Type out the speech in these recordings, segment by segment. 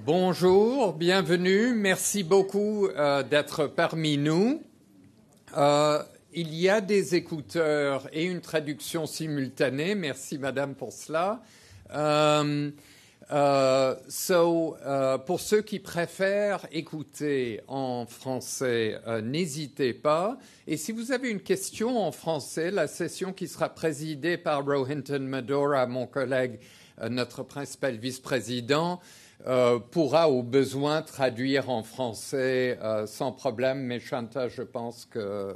Bonjour, bienvenue, merci beaucoup d'être parmi nous. Il y a des écouteurs et une traduction simultanée, merci madame pour cela. Pour ceux qui préfèrent écouter en français, n'hésitez pas. Et si vous avez une question en français, la session qui sera présidée par Rohinton Medora, mon collègue, notre principal vice-président, pourra au besoin traduire en français sans problème. Mais Shanta, je pense que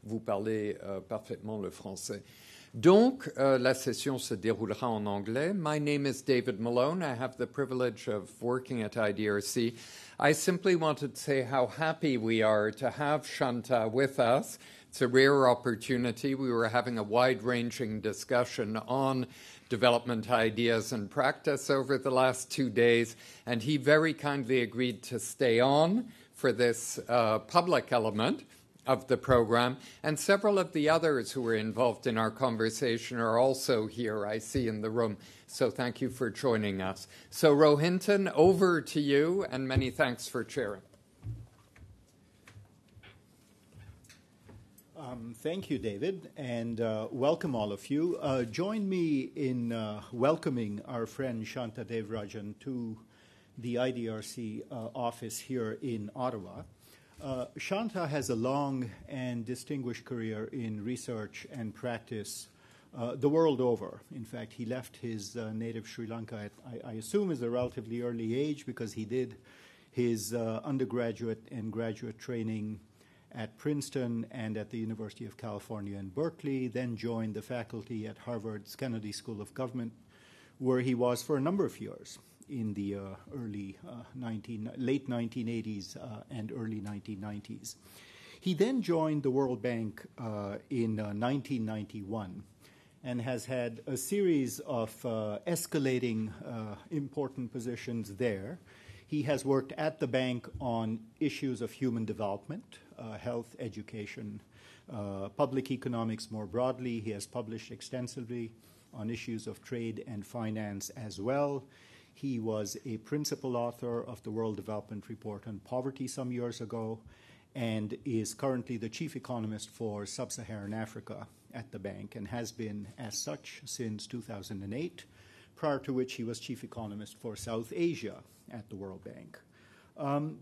vous parlez parfaitement le français. Donc, la session se déroulera en anglais. My name is David Malone. I have the privilege of working at IDRC. I simply wanted to say how happy we are to have Shanta with us. It's a rare opportunity. We were having a wide-ranging discussion on development ideas and practice over the last 2 days, and he very kindly agreed to stay on for this public element of the program, and several of the others who were involved in our conversation are also here, I see in the room. So thank you for joining us. So Rohinton, over to you, and many thanks for chairing. Thank you, David, and welcome all of you. Join me in welcoming our friend Shanta Devarajan to the IDRC office here in Ottawa. Shanta has a long and distinguished career in research and practice the world over. In fact, he left his native Sri Lanka at, I assume, is a relatively early age, because he did his undergraduate and graduate training at Princeton and at the University of California in Berkeley, then joined the faculty at Harvard's Kennedy School of Government, where he was for a number of years in the late 1980s and early 1990s. He then joined the World Bank in 1991 and has had a series of escalating important positions there. He has worked at the bank on issues of human development, health, education, public economics more broadly. He has published extensively on issues of trade and finance as well. He was a principal author of the World Development Report on Poverty some years ago, and is currently the chief economist for Sub-Saharan Africa at the bank, and has been as such since 2008, prior to which he was chief economist for South Asia at the World Bank.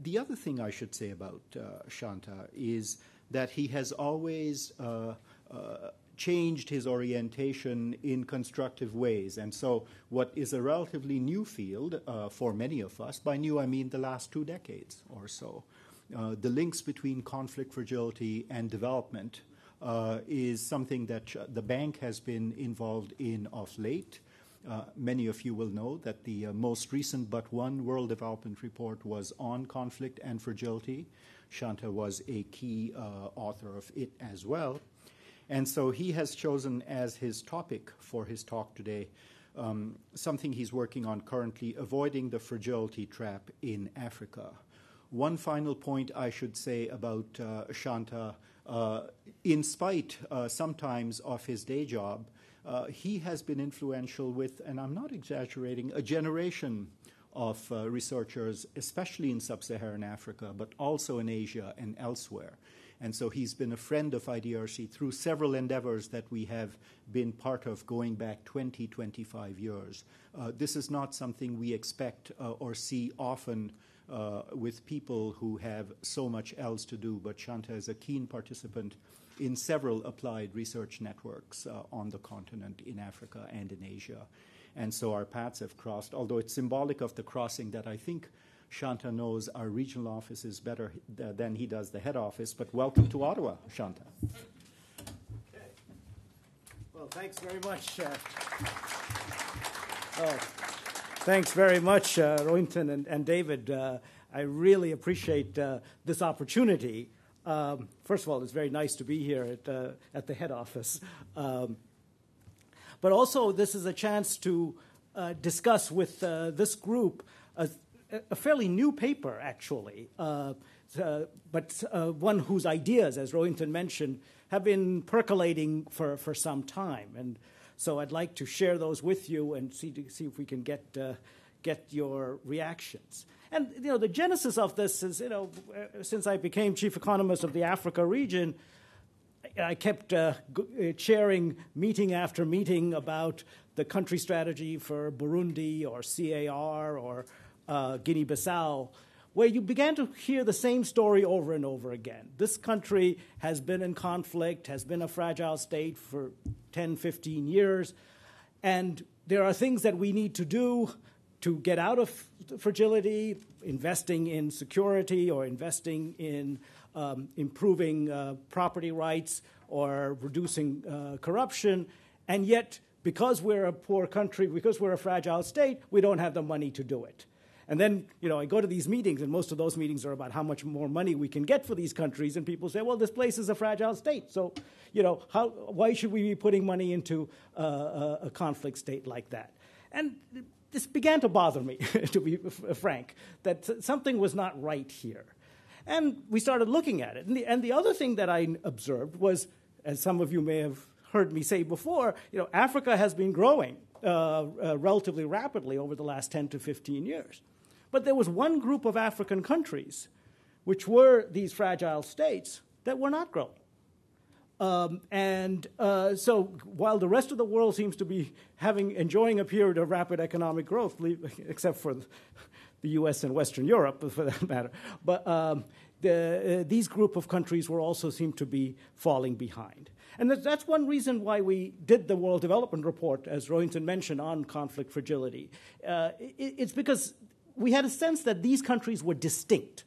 The other thing I should say about Shanta is that he has always changed his orientation in constructive ways. And so what is a relatively new field for many of us, by new I mean the last 2 decades or so, the links between conflict, fragility, and development is something that the bank has been involved in of late. Many of you will know that the most recent but one World Development Report was on conflict and fragility. Shanta was a key author of it as well. And so he has chosen as his topic for his talk today something he's working on currently, avoiding the fragility trap in Africa. One final point I should say about Shanta, in spite sometimes of his day job, he has been influential with, and I'm not exaggerating, a generation of researchers, especially in sub-Saharan Africa, but also in Asia and elsewhere. And so he's been a friend of IDRC through several endeavors that we have been part of going back 20, 25 years. This is not something we expect or see often with people who have so much else to do, but Shanta is a keen participant in several applied research networks on the continent, in Africa and in Asia. And so our paths have crossed, although it's symbolic of the crossing that I think Shanta knows our regional offices better than he does the head office. But welcome to Ottawa, Shanta. Okay. Well, thanks very much. Thanks very much, Rohinton and David. I really appreciate this opportunity. First of all, it's very nice to be here at the head office. But also, this is a chance to discuss with this group a fairly new paper, actually, but one whose ideas, as Rohinton mentioned, have been percolating for some time. And so I'd like to share those with you and see if we can get get your reactions. And, the genesis of this is, since I became chief economist of the Africa region, I kept chairing meeting after meeting about the country strategy for Burundi or CAR or Guinea-Bissau, where you began to hear the same story over and over again. This country has been in conflict, has been a fragile state for 10, 15 years, and there are things that we need to do to get out of fragility, investing in security or investing in improving property rights or reducing corruption, and yet because we're a poor country, because we're a fragile state, we don't have the money to do it. And then, I go to these meetings, and most of those meetings are about how much more money we can get for these countries, and people say, well, this place is a fragile state, so, why should we be putting money into a conflict state like that? And this began to bother me, to be frank, that something was not right here. And we started looking at it. And the other thing that I observed was, as some of you may have heard me say before, Africa has been growing relatively rapidly over the last 10 to 15 years. But there was one group of African countries, which were these fragile states, that were not growing. So while the rest of the world seems to be enjoying a period of rapid economic growth, except for the U.S. and Western Europe, for that matter, but these group of countries also seem to be falling behind. And that's one reason why we did the World Development Report, as Rohinton mentioned, on conflict fragility. It's because we had a sense that these countries were distinct.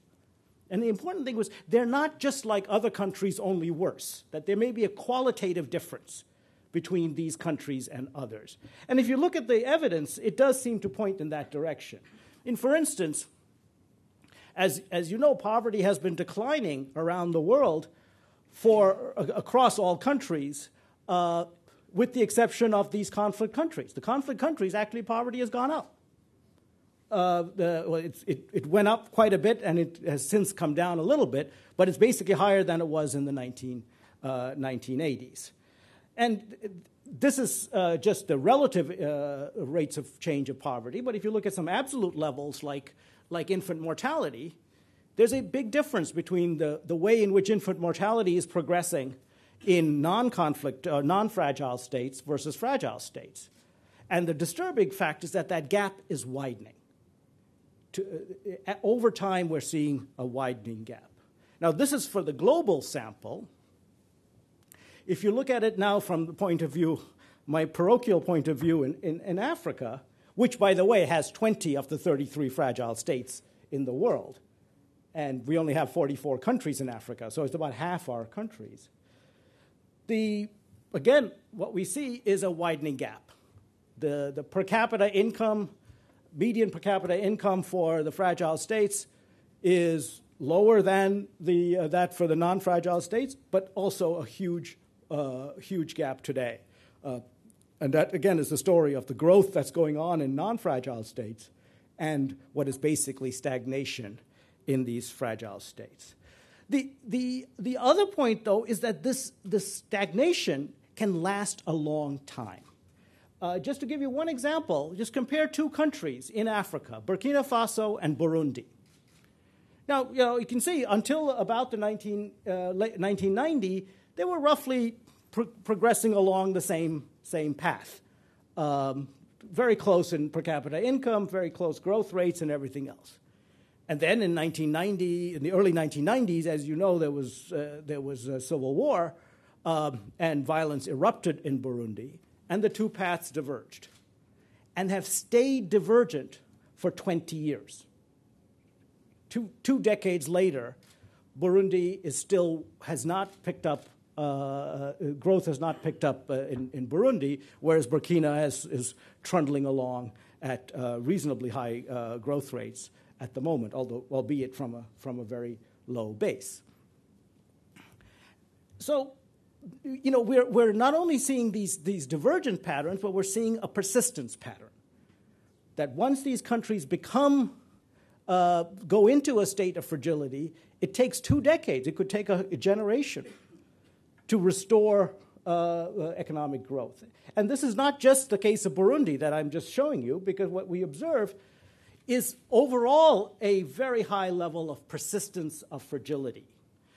And the important thing was they're not just like other countries, only worse, that there may be a qualitative difference between these countries and others. And if you look at the evidence, it does seem to point in that direction. For instance, as you know, poverty has been declining around the world across all countries, with the exception of these conflict countries. The conflict countries, actually, poverty has gone up. It went up quite a bit, and it has since come down a little bit, but it's basically higher than it was in the 1980s. And this is just the relative rates of change of poverty, but if you look at some absolute levels like infant mortality, there's a big difference between the way in which infant mortality is progressing in non-conflict, non-fragile states versus fragile states. And the disturbing fact is that gap is widening. Over time, we're seeing a widening gap. Now, this is for the global sample. If you look at it now from the point of view, my parochial point of view in Africa, which, by the way, has 20 of the 33 fragile states in the world, and we only have 44 countries in Africa, so it's about half our countries. Again, what we see is a widening gap. The per capita income, median per capita income for the fragile states is lower than that for the non-fragile states, but also a huge gap today. And that, again, is the story of the growth that's going on in non-fragile states and what is basically stagnation in these fragile states. The other point, though, is that this stagnation can last a long time. Just to give you one example, just compare two countries in Africa, Burkina Faso and Burundi. Now, you can see until about the 1990, they were roughly progressing along the same path. Very close in per capita income, very close growth rates, and everything else. And then in the early 1990s, as you know, there was a civil war, and violence erupted in Burundi, and the two paths diverged, and have stayed divergent for 20 years. Two decades later, Burundi has not picked up. Growth has not picked up in Burundi, whereas Burkina is trundling along at reasonably high growth rates at the moment, albeit from a very low base. So, we're not only seeing these divergent patterns, but we're seeing a persistence pattern. That once these countries go into a state of fragility, it takes 2 decades. It could take a generation to restore economic growth. And this is not just the case of Burundi that I'm just showing you, because what we observe is overall a very high level of persistence of fragility.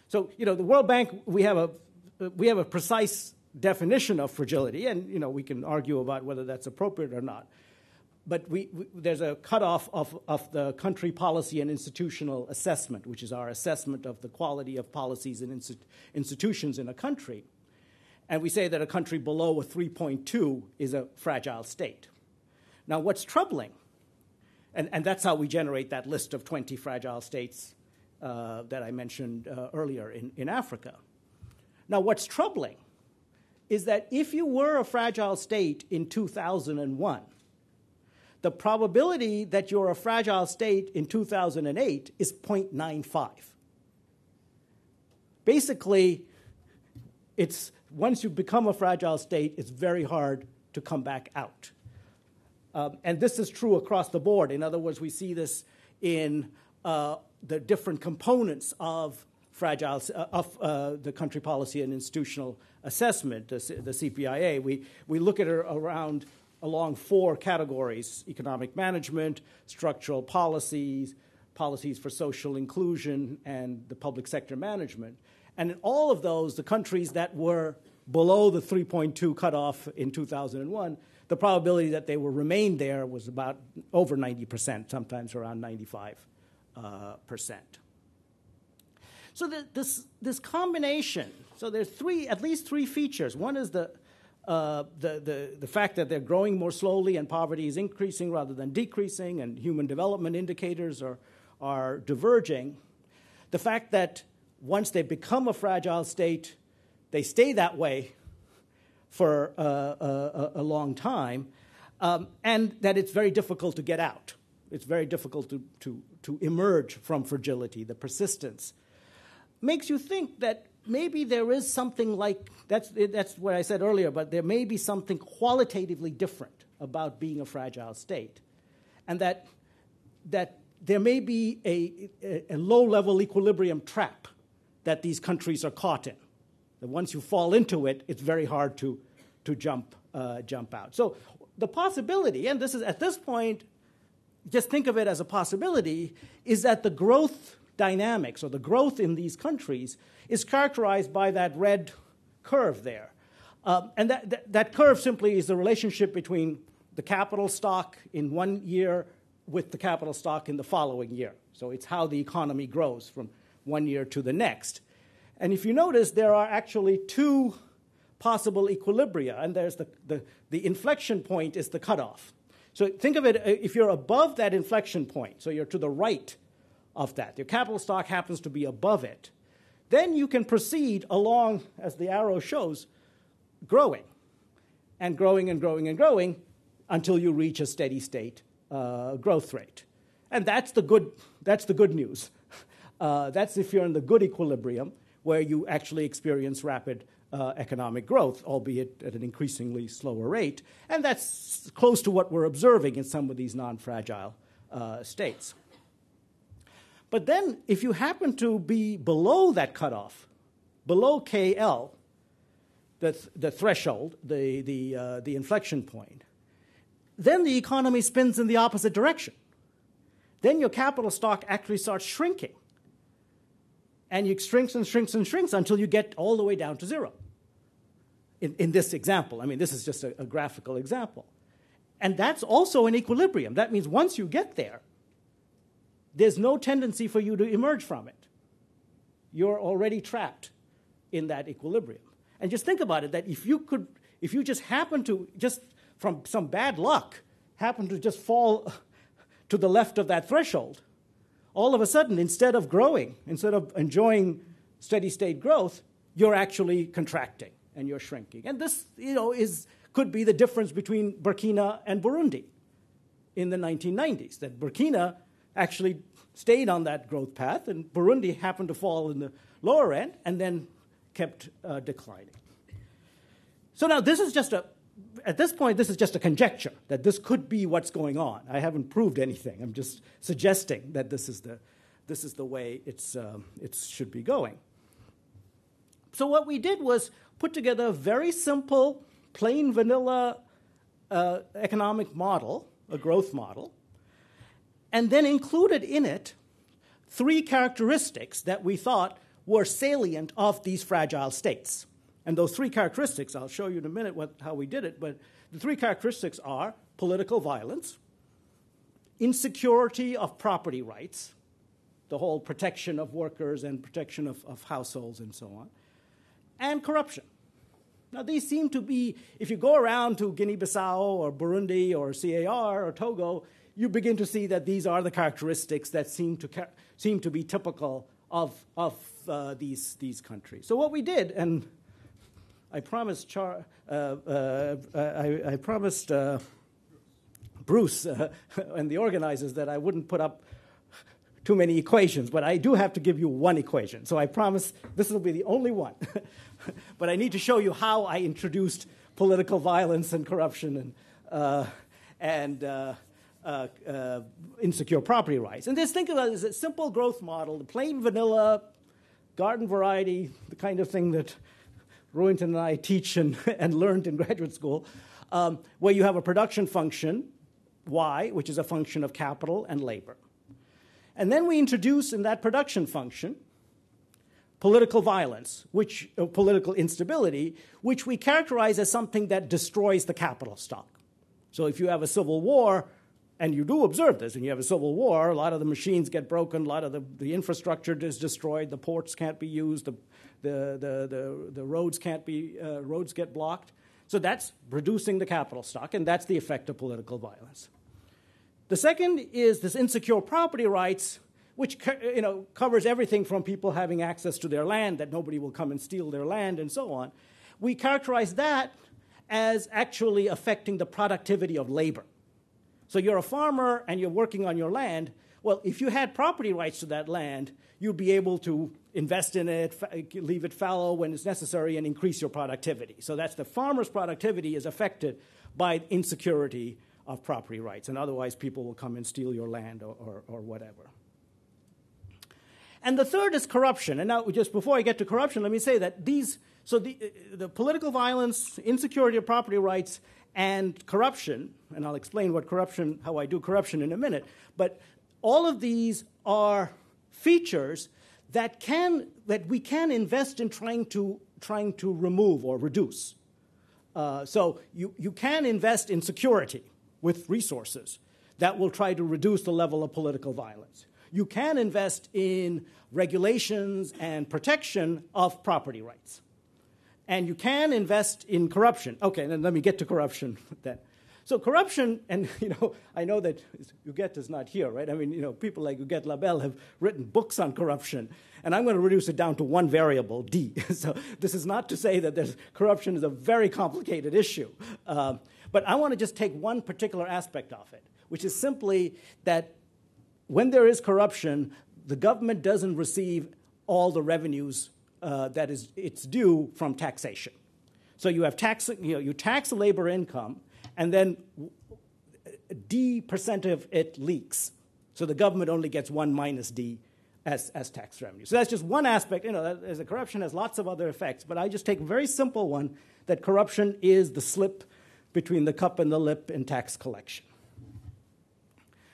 So, the World Bank, we have a precise definition of fragility, and, we can argue about whether that's appropriate or not. But there's a cutoff of the country policy and institutional assessment, which is our assessment of the quality of policies and institutions in a country. And we say that a country below a 3.2 is a fragile state. Now, what's troubling, and that's how we generate that list of 20 fragile states that I mentioned earlier in Africa. Now, what's troubling is that if you were a fragile state in 2001, the probability that you're a fragile state in 2008 is 0.95. Basically, once you become a fragile state, it's very hard to come back out. And this is true across the board. In other words, we see this in the different components of the country policy and institutional assessment, the CPIA. We look at it along 4 categories: economic management, structural policies, policies for social inclusion, and the public sector management. And in all of those, the countries that were below the 3.2 cutoff in 2001, the probability that they will remain there was about over 90%, sometimes around 95%. So this combination, so there's at least three features. One is the fact that they're growing more slowly and poverty is increasing rather than decreasing, and human development indicators are diverging. The fact that once they become a fragile state, they stay that way for a long time, and that it's very difficult to get out. It's very difficult to emerge from fragility, the persistence. Makes you think that maybe there is something like, that's what I said earlier, but there may be something qualitatively different about being a fragile state, and that there may be a low-level equilibrium trap that these countries are caught in. That once you fall into it, it's very hard to jump out. So the possibility, and this is at this point, just think of it as a possibility, is that the growth dynamics or the growth in these countries is characterized by that red curve there. And that curve simply is the relationship between the capital stock in one year with the capital stock in the following year. So it's how the economy grows from one year to the next. And if you notice, there are actually 2 possible equilibria, and there's the inflection point is the cutoff. So think of it, if you're above that inflection point, so you're to the right of that, your capital stock happens to be above it, then you can proceed along, as the arrow shows, growing and growing and growing and growing until you reach a steady state growth rate. And that's the good news. That's if you're in the good equilibrium, where you actually experience rapid economic growth, albeit at an increasingly slower rate. And that's close to what we're observing in some of these non-fragile states. But then, if you happen to be below that cutoff, below KL, the threshold, the inflection point, then the economy spins in the opposite direction. Then your capital stock actually starts shrinking. And it shrinks and shrinks and shrinks until you get all the way down to 0. In this example, I mean, this is just a graphical example. And that's also an equilibrium. That means once you get there, there's no tendency for you to emerge from it. You're already trapped in that equilibrium. And just think about it, that if you just happen to, just from some bad luck, happen to just fall to the left of that threshold, all of a sudden, instead of growing, instead of enjoying steady state growth, you're actually contracting and you're shrinking. And this, could be the difference between Burkina and Burundi in the 1990s, that Burkina actually stayed on that growth path, and Burundi happened to fall in the lower end and then kept declining. So now this is at this point, this is just a conjecture that this could be what's going on. I haven't proved anything. I'm just suggesting that this is the way it should be going. So what we did was put together a very simple, plain vanilla economic model, a growth model, and then included in it 3 characteristics that we thought were salient of these fragile states. And those 3 characteristics, I'll show you in a minute how we did it, but the 3 characteristics are political violence, insecurity of property rights, the whole protection of workers and protection of households and so on, and corruption. Now, these seem to be, if you go around to Guinea-Bissau or Burundi or CAR or Togo, you begin to see that these are the characteristics that seem to be typical of these countries. So what we did, and I promised Bruce and the organizers that I wouldn't put up too many equations, but I do have to give you one equation. So I promise this will be the only one. But I need to show you how I introduced political violence and corruption and insecure property rights. And just think of it as a simple growth model, the plain vanilla, garden variety, the kind of thing that Rohinton and I teach and learned in graduate school, where you have a production function, Y, which is a function of capital and labor. And then we introduce in that production function political violence, political instability, which we characterize as something that destroys the capital stock. So if you have a civil war, and you do observe this, and you have a civil war, a lot of the machines get broken, a lot of the infrastructure is destroyed, the ports can't be used, the roads can't be, roads get blocked. So that's reducing the capital stock, and that's the effect of political violence. The second is this insecure property rights, which covers everything from people having access to their land, that nobody will come and steal their land, and so on. We characterize that as actually affecting the productivity of labor. So you're a farmer and you're working on your land. Well, if you had property rights to that land, you'd be able to invest in it, leave it fallow when it's necessary, and increase your productivity. So that's the farmer's productivity is affected by insecurity of property rights, and otherwise people will come and steal your land or whatever. And the third is corruption. And now, just before I get to corruption, let me say that the political violence, insecurity of property rights, and corruption, and I'll explain how I do corruption in a minute, but all of these are features that we can invest in trying to remove or reduce. So you can invest in security with resources that will try to reduce the level of political violence. You can invest in regulations and protection of property rights. And you can invest in corruption. Okay, then let me get to corruption then. So corruption, and I know that Huguette is not here, right? I mean, people like Huguette Labelle have written books on corruption, and I'm going to reduce it down to one variable, D. So this is not to say that corruption is a very complicated issue, but I want to just take one particular aspect of it, which is simply that when there is corruption, the government doesn't receive all the revenues that it's due from taxation. So you have you tax labor income, and then D% of it leaks. So the government only gets 1 minus D as tax revenue. So that's just one aspect. As a corruption has lots of other effects, but I just take a very simple one, that corruption is the slip between the cup and the lip in tax collection.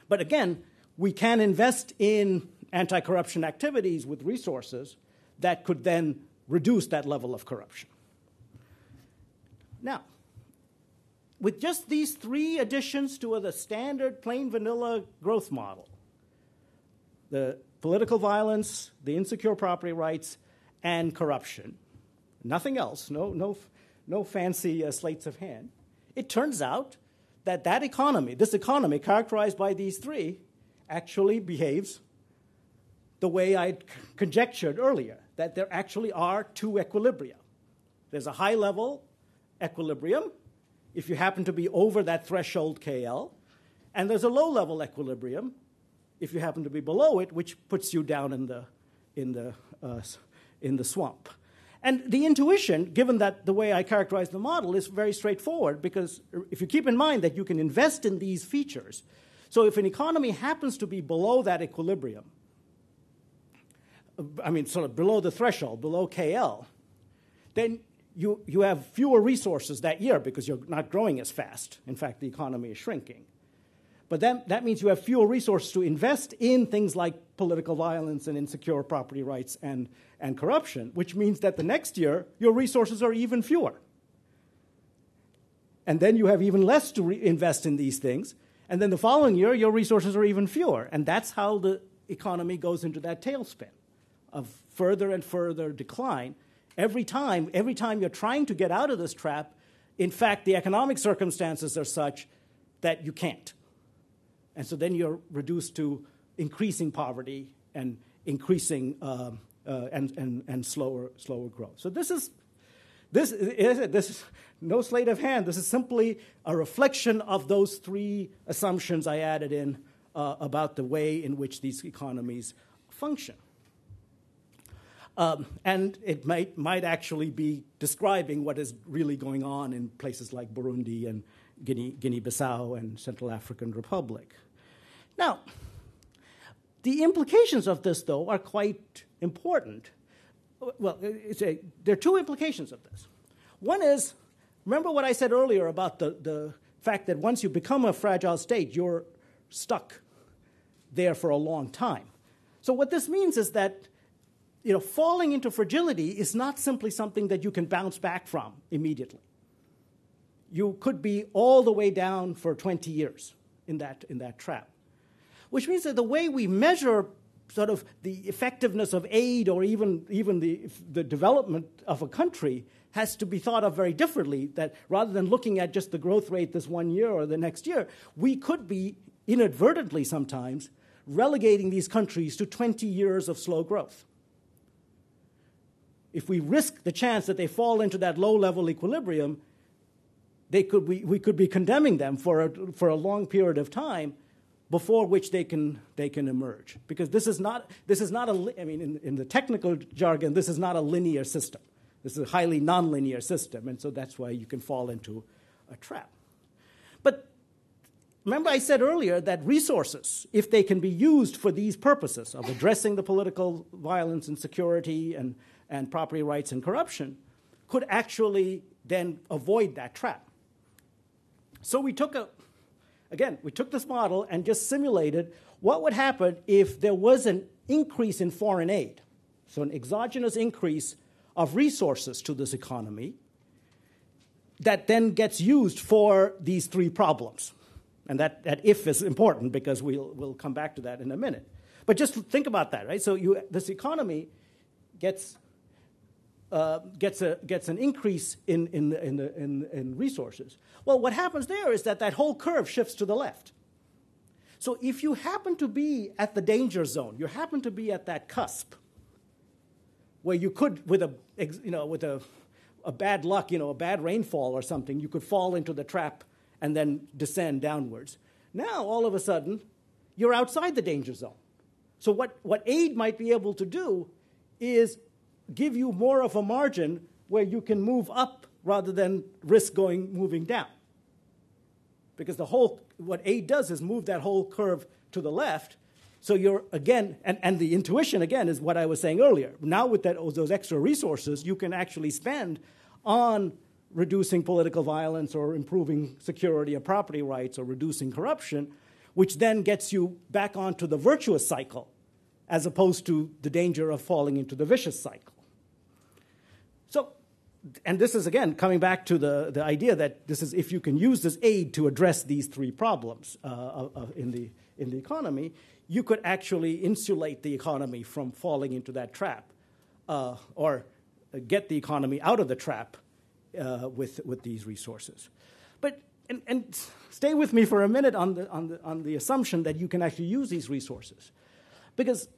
But again, we can invest in anti-corruption activities with resources that could then reduce that level of corruption. Now, with just these 3 additions to the standard plain vanilla growth model, the political violence, the insecure property rights, and corruption, nothing else, no fancy slates of hand, it turns out that this economy characterized by these 3 actually behaves the way I conjectured earlier, that there actually are 2 equilibria. There's a high-level equilibrium, if you happen to be over that threshold KL, and there's a low-level equilibrium, if you happen to be below it, which puts you down in the swamp. And the intuition, given that the way I characterize the model, is very straightforward, because if you keep in mind that you can invest in these features, so if an economy happens to be below that equilibrium, sort of below the threshold, below KL, then you have fewer resources that year because you're not growing as fast. In fact, the economy is shrinking. But then that means you have fewer resources to invest in things like political violence and insecure property rights and corruption, which means that the next year your resources are even fewer. And then you have even less to invest in these things. And then the following year, your resources are even fewer. And that's how the economy goes into that tailspin of further and further decline. Every time you're trying to get out of this trap, in fact, the economic circumstances are such that you can't. And so then you're reduced to increasing poverty and increasing and slower growth. So this is no sleight of hand. This is simply a reflection of those three assumptions I added in about the way in which these economies function. And it might actually be describing what is really going on in places like Burundi and Guinea-Bissau and Central African Republic. Now, the implications of this, though, are quite important. Well, there are two implications of this. One is, remember what I said earlier about the fact that once you become a fragile state, you're stuck there for a long time. So what this means is that falling into fragility is not simply something that you can bounce back from immediately. You could be all the way down for 20 years in that trap, which means that the way we measure sort of the effectiveness of aid or even the development of a country has to be thought of very differently, that rather than looking at just the growth rate this one year or the next year, we could be inadvertently sometimes relegating these countries to 20 years of slow growth. If we risk the chance that they fall into that low-level equilibrium, we could be condemning them for a long period of time before which they can emerge. Because this is not in the technical jargon, this is not a linear system. This is a highly nonlinear system, and so that's why you can fall into a trap. But remember I said earlier that resources, if they can be used for these purposes of addressing the political violence, insecurity, and property rights and corruption, could actually then avoid that trap. So we took this model and just simulated what would happen if there was an increase in foreign aid, so an exogenous increase of resources to this economy that then gets used for these three problems. And that if is important because we'll come back to that in a minute. But just think about that, right? So this economy gets an increase in resources. Well, what happens there is that whole curve shifts to the left. So if you happen to be at the danger zone, you happen to be at that cusp where you could, with a bad luck, a bad rainfall or something, you could fall into the trap and then descend downwards. Now, all of a sudden, you're outside the danger zone. So what aid might be able to do is give you more of a margin where you can move up rather than risk moving down. Because what aid does is move that whole curve to the left. So you're, again, and the intuition, again, is what I was saying earlier. Now with those extra resources, you can actually spend on reducing political violence or improving security or property rights or reducing corruption, which then gets you back onto the virtuous cycle as opposed to the danger of falling into the vicious cycle. So, and this is, again, coming back to the idea that this is if you can use this aid to address these three problems in the economy, you could actually insulate the economy from falling into that trap or get the economy out of the trap with these resources. But and stay with me for a minute on the assumption that you can actually use these resources, because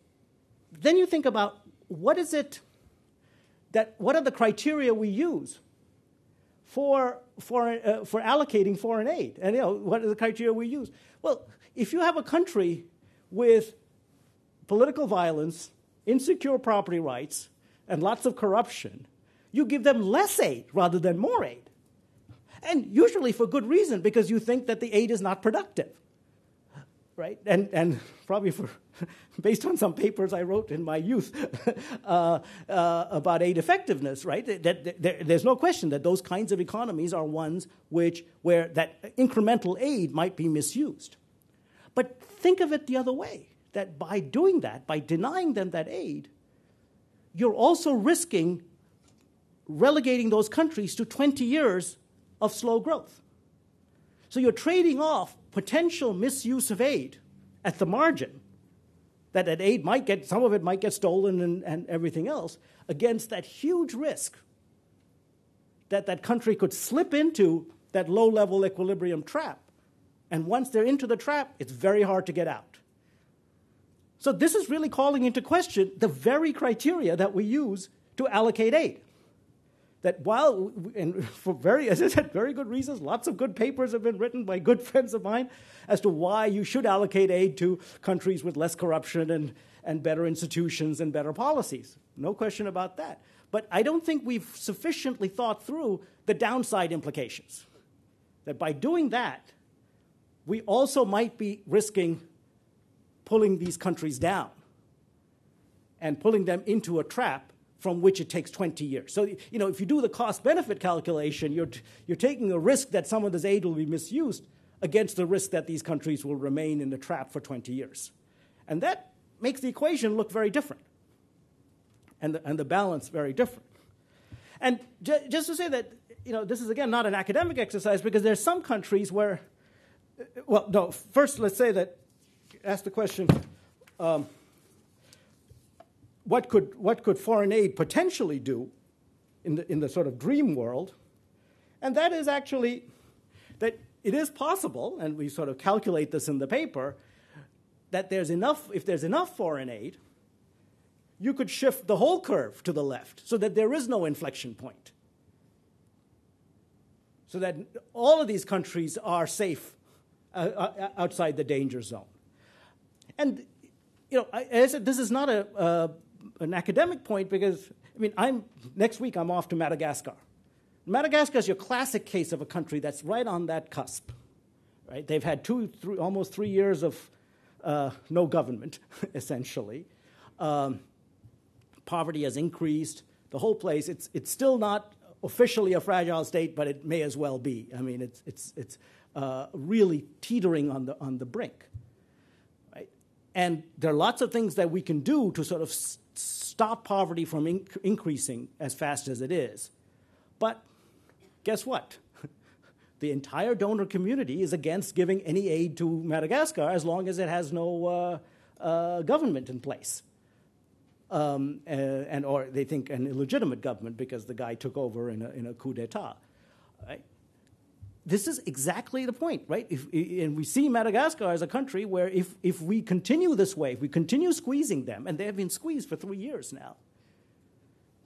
then you think about what are the criteria we use for allocating foreign aid, and what are the criteria we use? Well, if you have a country with political violence, insecure property rights, and lots of corruption, you give them less aid rather than more aid. And usually for good reason, because you think that the aid is not productive, right? And probably based on some papers I wrote in my youth about aid effectiveness, right? There's no question that those kinds of economies are ones where that incremental aid might be misused. But think of it the other way, that by doing that, by denying them that aid, you're also risking relegating those countries to 20 years of slow growth. So you're trading off potential misuse of aid at the margin, that aid might get, some of it might get stolen and everything else, against that huge risk that that country could slip into that low-level equilibrium trap. And once they're into the trap, it's very hard to get out. So this is really calling into question the very criteria that we use to allocate aid. That while, and for as I said, very good reasons, lots of good papers have been written by good friends of mine as to why you should allocate aid to countries with less corruption and better institutions and better policies. No question about that. But I don't think we've sufficiently thought through the downside implications. That by doing that, we also might be risking pulling these countries down and pulling them into a trap from which it takes 20 years. So, if you do the cost-benefit calculation, you're taking a risk that some of this aid will be misused against the risk that these countries will remain in the trap for 20 years. And that makes the equation look very different, and the balance very different. And just to say that, this is, again, not an academic exercise, because there's some countries where, well, no, first let's say that, ask the question, what could foreign aid potentially do in the sort of dream world? And that is actually that it is possible, and we sort of calculate this in the paper, that if there's enough foreign aid, you could shift the whole curve to the left so that there is no inflection point. So that all of these countries are safe outside the danger zone. And, as I said, this is not an academic point because, next week I'm off to Madagascar. Madagascar is your classic case of a country that's right on that cusp. Right? They've had almost 3 years of no government, essentially. Poverty has increased. The whole place, it's still not officially a fragile state, but it may as well be. It's really teetering on the brink. Right? And there are lots of things that we can do to sort of stop poverty from increasing as fast as it is. But guess what? The entire donor community is against giving any aid to Madagascar as long as it has no government in place. Or they think an illegitimate government because the guy took over in a coup d'etat. Right? This is exactly the point, right? And we see Madagascar as a country where if we continue this way, if we continue squeezing them, and they have been squeezed for 3 years now,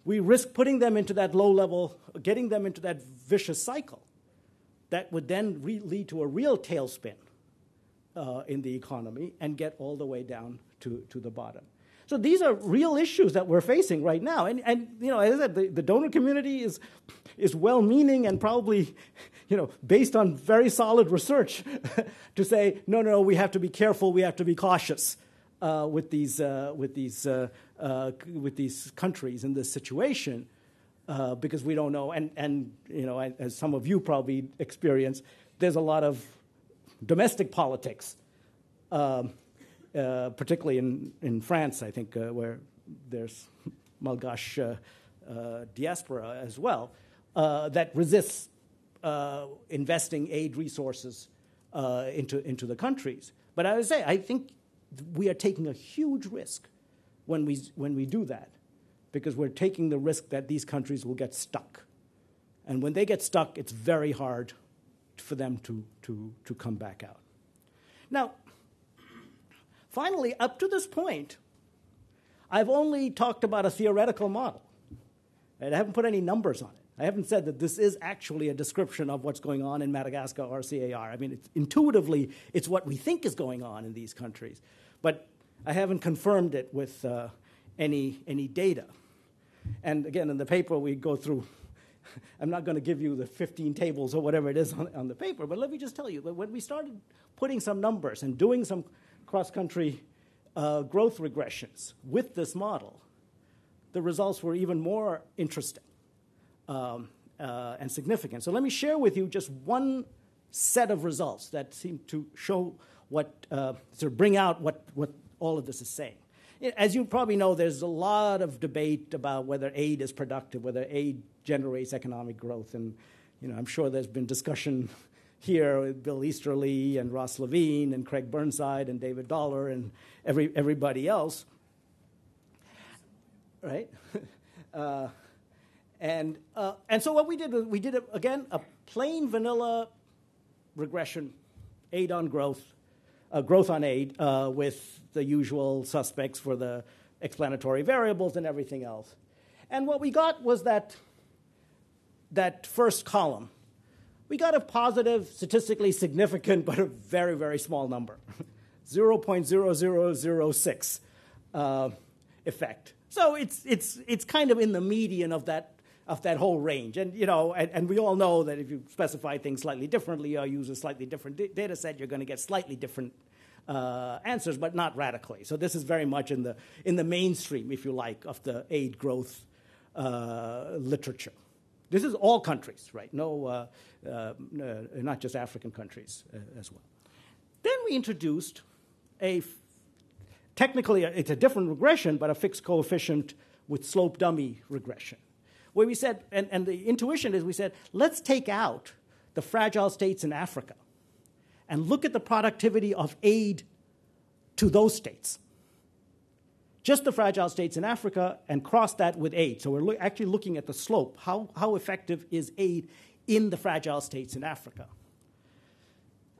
we risk putting them into that low level, getting them into that vicious cycle that would then lead to a real tailspin in the economy and get all the way down to the bottom. So these are real issues that we're facing right now. And as I said, the donor community is well-meaning and probably, based on very solid research to say, no, we have to be careful, we have to be cautious with these countries in this situation because we don't know. And as some of you probably experience, there's a lot of domestic politics. Particularly in France, I think, where there's Malgache diaspora as well, that resists investing aid resources into the countries. But I would say, I think we are taking a huge risk when we do that, because we're taking the risk that these countries will get stuck. And when they get stuck, it's very hard for them to come back out. Now, finally, up to this point, I've only talked about a theoretical model. I haven't put any numbers on it. I haven't said that this is actually a description of what's going on in Madagascar or CAR. Intuitively, it's what we think is going on in these countries. But I haven't confirmed it with any data. And again, in the paper, we go through, I'm not going to give you the 15 tables or whatever it is on the paper, but let me just tell you that when we started putting some numbers and doing some cross-country growth regressions with this model, the results were even more interesting and significant. So let me share with you just one set of results that seem to show bring out what all of this is saying. As you probably know, there's a lot of debate about whether aid is productive, whether aid generates economic growth. And I'm sure there's been discussion here with Bill Easterly and Ross Levine and Craig Burnside and David Dollar and everybody else, right? And so what we did was again, a plain vanilla regression, aid on growth, growth on aid with the usual suspects for the explanatory variables and everything else. And what we got was that first column. We got a positive, statistically significant, but a very, very small number, 0.0006 effect. So it's kind of in the median of that whole range. And and we all know that if you specify things slightly differently or use a slightly different data set, you're going to get slightly different answers, but not radically. So this is very much in the mainstream, if you like, of the aid growth literature. This is all countries, right? No, not just African countries as well. Then we introduced technically it's a different regression, but a fixed coefficient with slope dummy regression, where we said, and the intuition is we said, let's take out the fragile states in Africa and look at the productivity of aid to those states. Just the fragile states in Africa and cross that with aid. So we're actually looking at the slope. How effective is aid in the fragile states in Africa?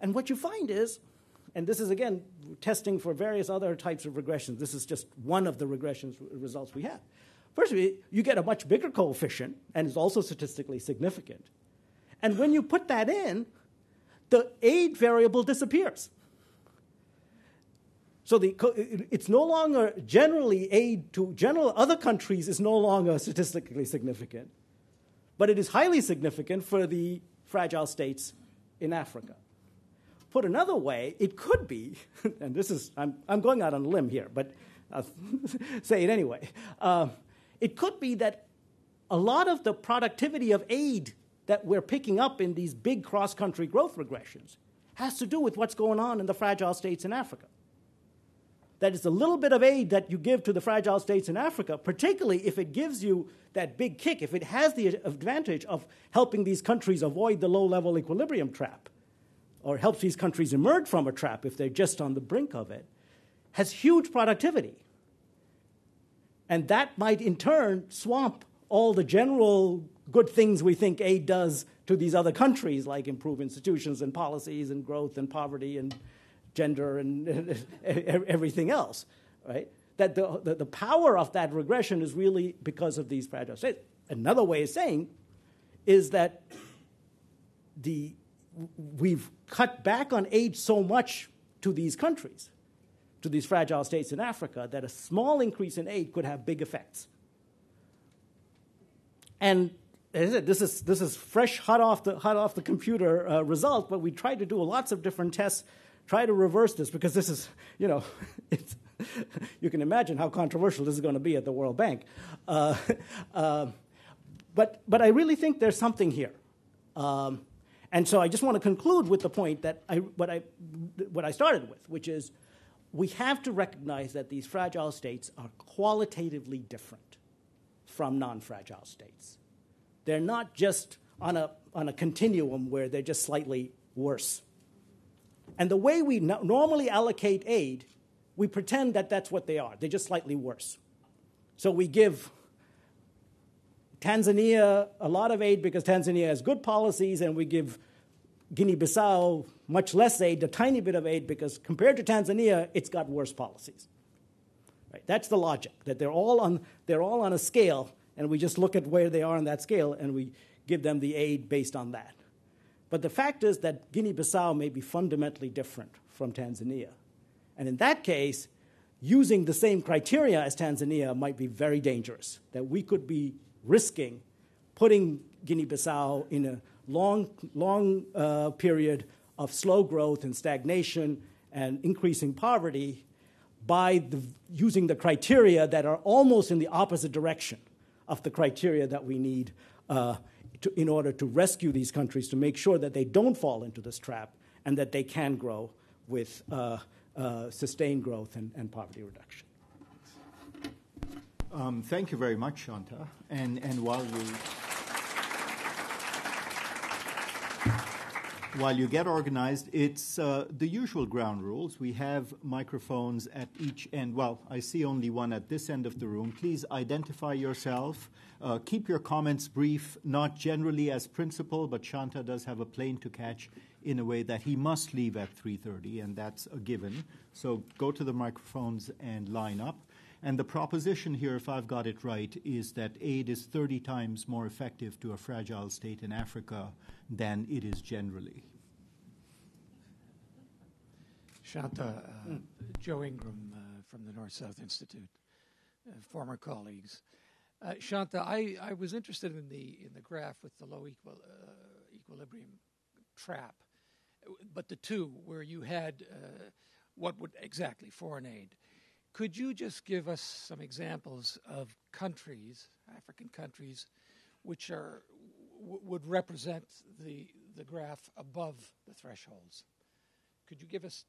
And what you find is, and this is, again, testing for various other types of regressions. This is just one of the regression results we have. Firstly, you get a much bigger coefficient, and it's also statistically significant. And when you put that in, the aid variable disappears. So it's no longer generally aid to general other countries is no longer statistically significant, but it is highly significant for the fragile states in Africa. Put another way, it could be, and this is I'm going out on a limb here, but I'll say it anyway. It could be that a lot of the productivity of aid that we're picking up in these big cross-country growth regressions has to do with what's going on in the fragile states in Africa. That is a little bit of aid that you give to the fragile states in Africa, particularly if it gives you that big kick, if it has the advantage of helping these countries avoid the low-level equilibrium trap, or helps these countries emerge from a trap if they're just on the brink of it, has huge productivity. And that might, in turn, swamp all the general good things we think aid does to these other countries, like improve institutions and policies and growth and poverty and gender and everything else, right? That the power of that regression is really because of these fragile states. Another way of saying is that we've cut back on aid so much to these countries, to these fragile states in Africa, that a small increase in aid could have big effects. And as I said, this is fresh, hot off the computer result, but we tried to do lots of different tests, try to reverse this, because this is, it's, you can imagine how controversial this is going to be at the World Bank. But I really think there's something here. And so I just want to conclude with the point that what I started with, which is we have to recognize that these fragile states are qualitatively different from non-fragile states. They're not just on a continuum where they're just slightly worse. And the way we normally allocate aid, we pretend that that's what they are. They're just slightly worse. So we give Tanzania a lot of aid because Tanzania has good policies, and we give Guinea-Bissau much less aid, a tiny bit of aid, because compared to Tanzania, it's got worse policies. Right? That's the logic, that they're all on a scale, and we just look at where they are on that scale, and we give them the aid based on that. But the fact is that Guinea-Bissau may be fundamentally different from Tanzania. And in that case, using the same criteria as Tanzania might be very dangerous, that we could be risking putting Guinea-Bissau in a long period of slow growth and stagnation and increasing poverty by using the criteria that are almost in the opposite direction of the criteria that we need in order to rescue these countries, to make sure that they don't fall into this trap and that they can grow with sustained growth and poverty reduction. Thank you very much, Shanta. And while you get organized, it's the usual ground rules. We have microphones at each end. Well, I see only one at this end of the room. Please identify yourself. Keep your comments brief, not generally as principle, but Shanta does have a plane to catch in a way that he must leave at 3:30, and that's a given. So go to the microphones and line up. And the proposition here, if I've got it right, is that aid is 30 times more effective to a fragile state in Africa than it is generally. Shanta, Joe Ingram from the North-South Institute, former colleagues. Shanta, I was interested in the graph with the low equilibrium trap, but the two where you had what would exactly foreign aid. Could you just give us some examples of countries, African countries, which would represent the graph above the thresholds? Could you give us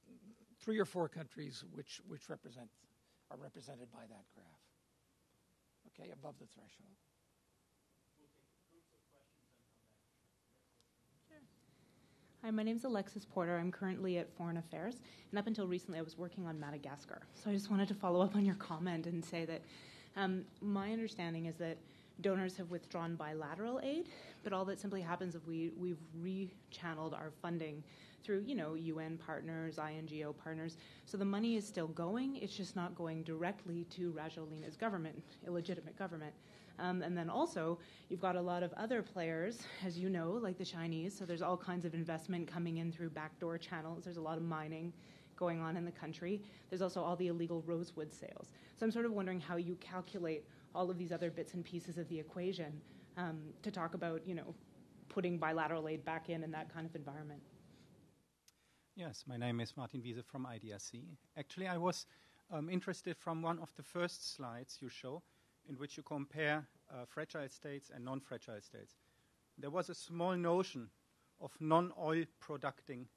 3 or 4 countries which are represented by that graph? Okay, above the threshold. Hi, my name is Alexis Porter. I'm currently at Foreign Affairs, and up until recently I was working on Madagascar. So I just wanted to follow up on your comment and say that my understanding is that donors have withdrawn bilateral aid, but all that simply happens is we've rechanneled our funding through, UN partners, INGO partners. So the money is still going, it's just not going directly to Rajoelina's government, illegitimate government. And then also, you've got a lot of other players, as you know, like the Chinese, so there's all kinds of investment coming in through backdoor channels. There's a lot of mining going on in the country. There's also all the illegal rosewood sales. So I'm sort of wondering how you calculate all of these other bits and pieces of the equation to talk about, putting bilateral aid back in that kind of environment. Yes, my name is Martin Wiese from IDRC. Actually, I was interested from one of the first slides you show, in which you compare fragile states and non-fragile states. There was a small notion of non-oil producing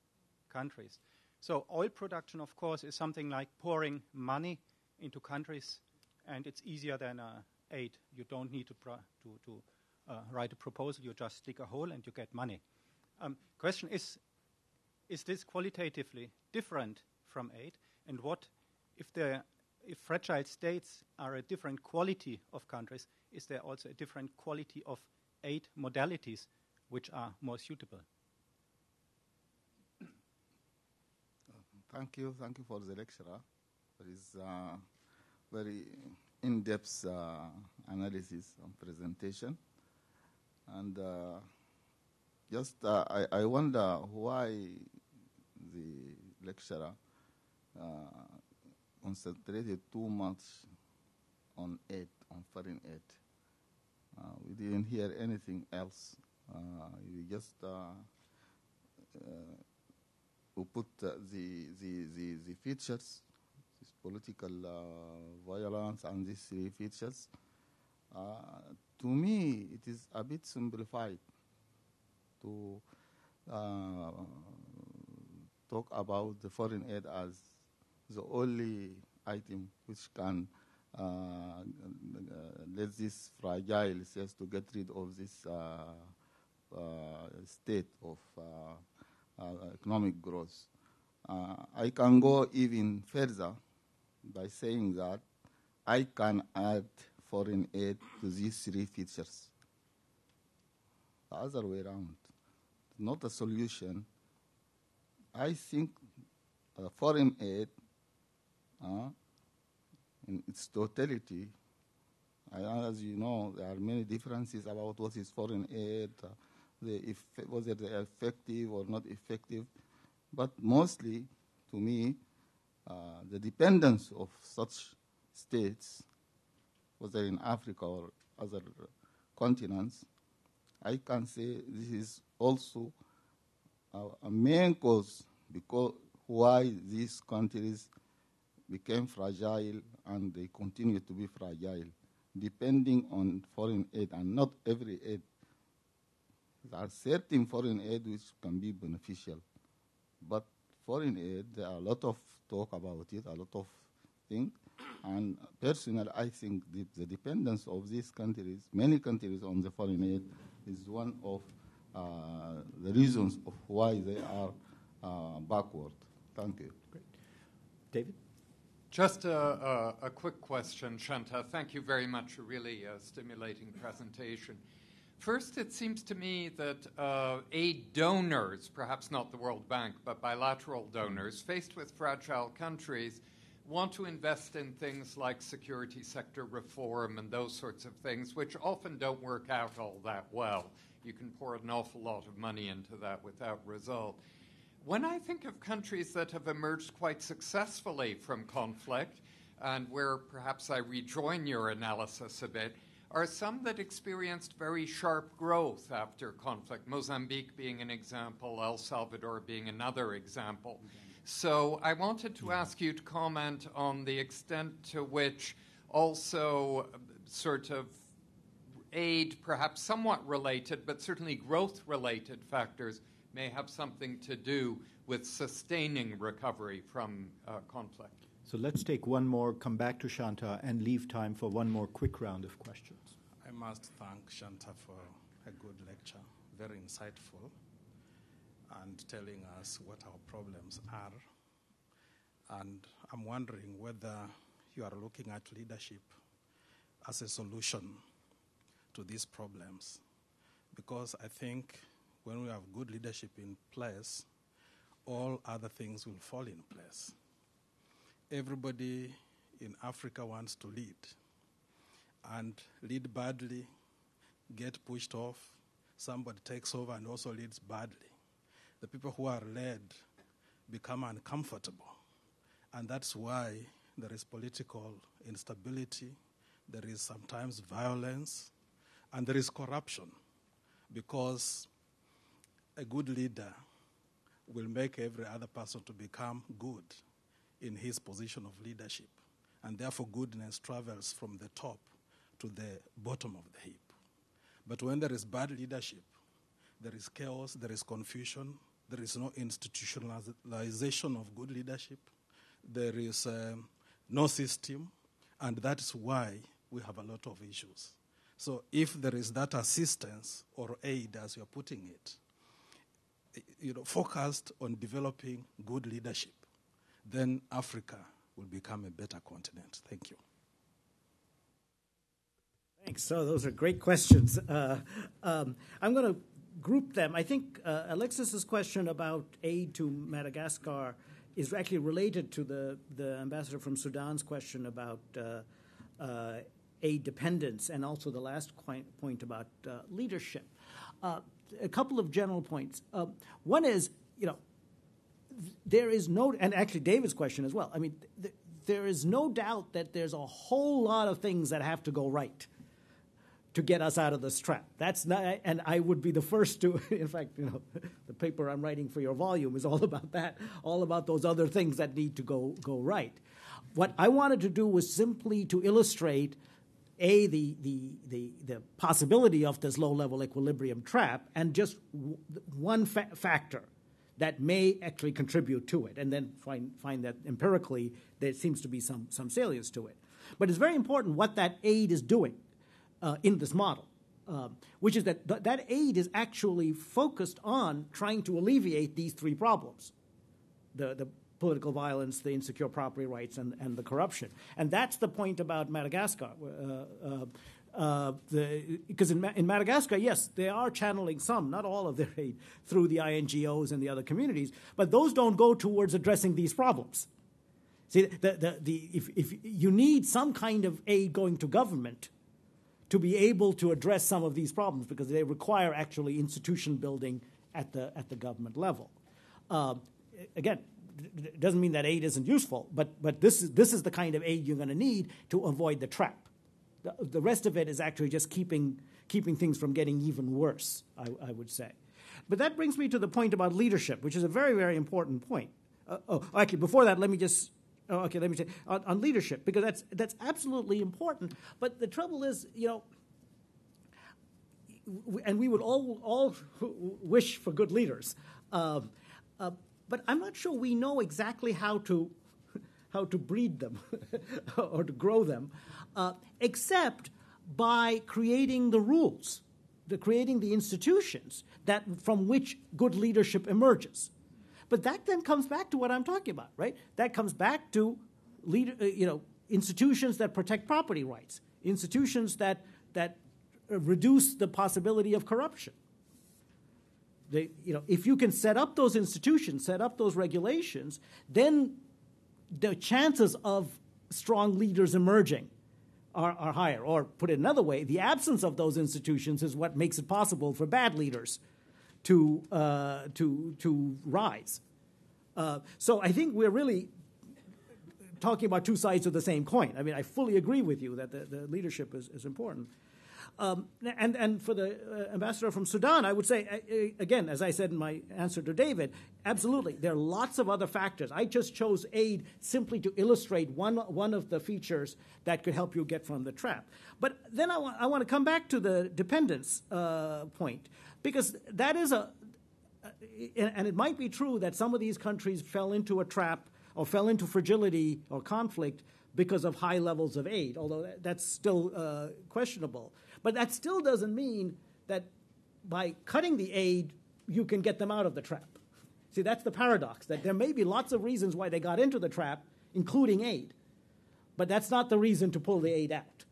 countries. So oil production, of course, is something like pouring money into countries, and it's easier than aid. You don't need to write a proposal. You just dig a hole and you get money. Question is this qualitatively different from aid? And what if fragile states are a different quality of countries, is there also a different quality of aid modalities which are more suitable? Thank you for the lecturer. There is very in-depth analysis and presentation. And I wonder why the lecturer concentrated too much on aid, on foreign aid. We didn't hear anything else. We just we put the features, this political violence, and these 3 features. To me, it is a bit simplified to talk about the foreign aid as the only item which can let this fragile states to get rid of this state of economic growth. I can go even further by saying that I can add foreign aid to these 3 features. The other way around, not a solution. I think foreign aid in its totality, as you know, there are many differences about what is foreign aid, whether they are effective or not effective. But mostly, to me, the dependence of such states, whether in Africa or other continents, I can say this is also a main cause because why these countries became fragile and they continue to be fragile, depending on foreign aid, and not every aid. There are certain foreign aid which can be beneficial, but foreign aid, there are a lot of talk about it, a lot of things. And personally, I think the dependence of these countries, many countries on the foreign aid, is one of the reasons of why they are backward. Thank you. Great. David? Just a quick question, Shanta. Thank you very much. A really stimulating presentation. First, it seems to me that aid donors, perhaps not the World Bank, but bilateral donors, faced with fragile countries, want to invest in things like security sector reform and those sorts of things, which often don't work out all that well. You can pour an awful lot of money into that without result. When I think of countries that have emerged quite successfully from conflict, and where perhaps I rejoin your analysis a bit, are some that experienced very sharp growth after conflict, Mozambique being an example, El Salvador being another example. So I wanted to ask you to comment on the extent to which also sort of aid, perhaps somewhat related, but certainly growth-related factors may have something to do with sustaining recovery from conflict. So let's take one more, come back to Shanta, and leave time for one more quick round of questions. I must thank Shanta for a good lecture, very insightful, and telling us what our problems are. And I'm wondering whether you are looking at leadership as a solution to these problems. Because I think when we have good leadership in place, all other things will fall in place. Everybody in Africa wants to lead, and lead badly, get pushed off, somebody takes over and also leads badly. The people who are led become uncomfortable, and that's why there is political instability, there is sometimes violence, and there is corruption, because a good leader will make every other person to become good in his position of leadership. And therefore, goodness travels from the top to the bottom of the heap. But when there is bad leadership, there is chaos, there is confusion, there is no institutionalization of good leadership, there is no system, and that's why we have a lot of issues. So if there is that assistance or aid, as you're putting it, focused on developing good leadership, then Africa will become a better continent. Thank you. Thanks. So those are great questions. I'm going to group them. I think Alexis's question about aid to Madagascar is actually related to the ambassador from Sudan's question about aid dependence, and also the last point about leadership. A couple of general points. One is, there is no, and actually David's question as well. I mean, there is no doubt that there's a whole lot of things that have to go right to get us out of this trap. That's not, and I would be the first to, in fact, the paper I'm writing for your volume is all about that, all about those other things that need to go right. What I wanted to do was simply to illustrate the possibility of this low-level equilibrium trap, and just one factor that may actually contribute to it, and then find that empirically there seems to be some salience to it. But it's very important what that aid is doing in this model, which is that aid is actually focused on trying to alleviate these three problems: the political violence, the insecure property rights, and the corruption. And that's the point about Madagascar. Because in Madagascar, yes, they are channeling some, not all of their aid, through the INGOs and the other communities, but those don't go towards addressing these problems. See, if you need some kind of aid going to government to be able to address some of these problems, because they require actually institution building at the government level. Again, it doesn't mean that aid isn't useful, but this is the kind of aid you're going to need to avoid the trap. The rest of it is actually just keeping things from getting even worse, I would say. But that brings me to the point about leadership, which is a very, very important point. Actually, before that, let me say on leadership, because that's absolutely important. But the trouble is, and we would all wish for good leaders. but I'm not sure we know exactly how to breed them or to grow them, except by creating the rules, creating the institutions from which good leadership emerges. But that then comes back to what I'm talking about, right? That comes back to institutions that protect property rights, institutions that reduce the possibility of corruption. If you can set up those institutions, set up those regulations, then the chances of strong leaders emerging are higher. Or put it another way, the absence of those institutions is what makes it possible for bad leaders to rise. So I think we're really talking about two sides of the same coin. I mean, I fully agree with you that the leadership is important. And for the ambassador from Sudan, I would say, again, as I said in my answer to David, absolutely, there are lots of other factors. I just chose aid simply to illustrate one of the features that could help you get from the trap. But then I want to come back to the dependence point, because that is and it might be true that some of these countries fell into a trap or fell into fragility or conflict because of high levels of aid, although that's still questionable. But that still doesn't mean that by cutting the aid, you can get them out of the trap. See, that's the paradox, that there may be lots of reasons why they got into the trap, including aid. But that's not the reason to pull the aid out.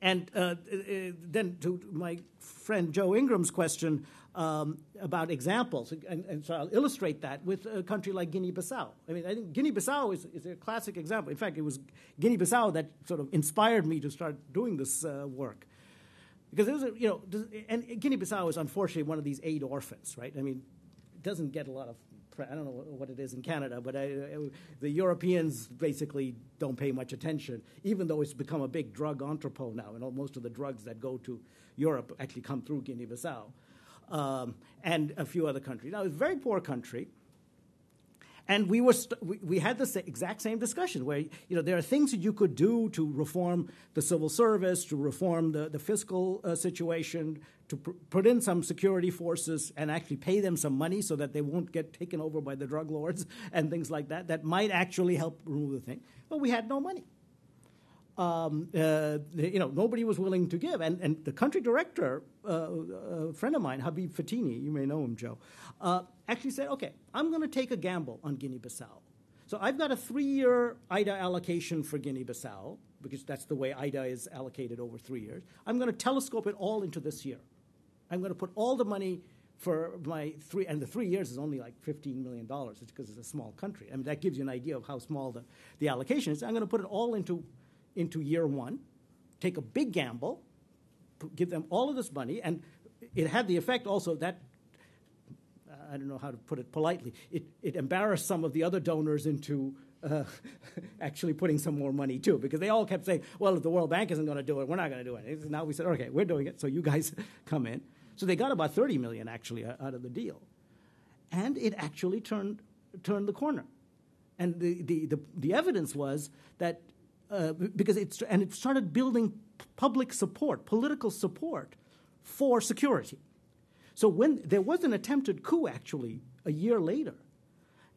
Then to my friend Joe Ingram's question about examples, and so I'll illustrate that with a country like Guinea-Bissau. I mean, I think Guinea-Bissau is a classic example. In fact, it was Guinea-Bissau that sort of inspired me to start doing this work. Because it was, and Guinea-Bissau is unfortunately one of these aid orphans, right? I mean, it doesn't get a lot of, I don't know what it is in Canada, but the Europeans basically don't pay much attention, even though it's become a big drug entrepot now, and most of the drugs that go to Europe actually come through Guinea-Bissau. And a few other countries. Now, it's a very poor country, and we had this exact same discussion where there are things that you could do to reform the civil service, to reform the fiscal situation, to put in some security forces and actually pay them some money so that they won't get taken over by the drug lords and things like that. That might actually help remove the thing. But we had no money. Nobody was willing to give. And the country director, a friend of mine, Habib Fatini, you may know him, Joe, actually said, okay, I'm going to take a gamble on Guinea-Bissau. So I've got a 3-year IDA allocation for Guinea-Bissau, because that's the way IDA is allocated over 3 years. I'm going to telescope it all into this year. I'm going to put all the money for my and the 3 years is only like $15 million. It's because it's a small country. I mean, that gives you an idea of how small the allocation is. I'm going to put it all into year one, take a big gamble, give them all of this money, and it had the effect also that, I don't know how to put it politely, it embarrassed some of the other donors into actually putting some more money too, because they all kept saying, well, if the World Bank isn't going to do it, we're not going to do it. Now we said, okay, we're doing it, so you guys come in. So they got about $30 million actually out of the deal. And it actually turned the corner. And the evidence was that because it started building public support, political support for security. So when there was an attempted coup actually a year later,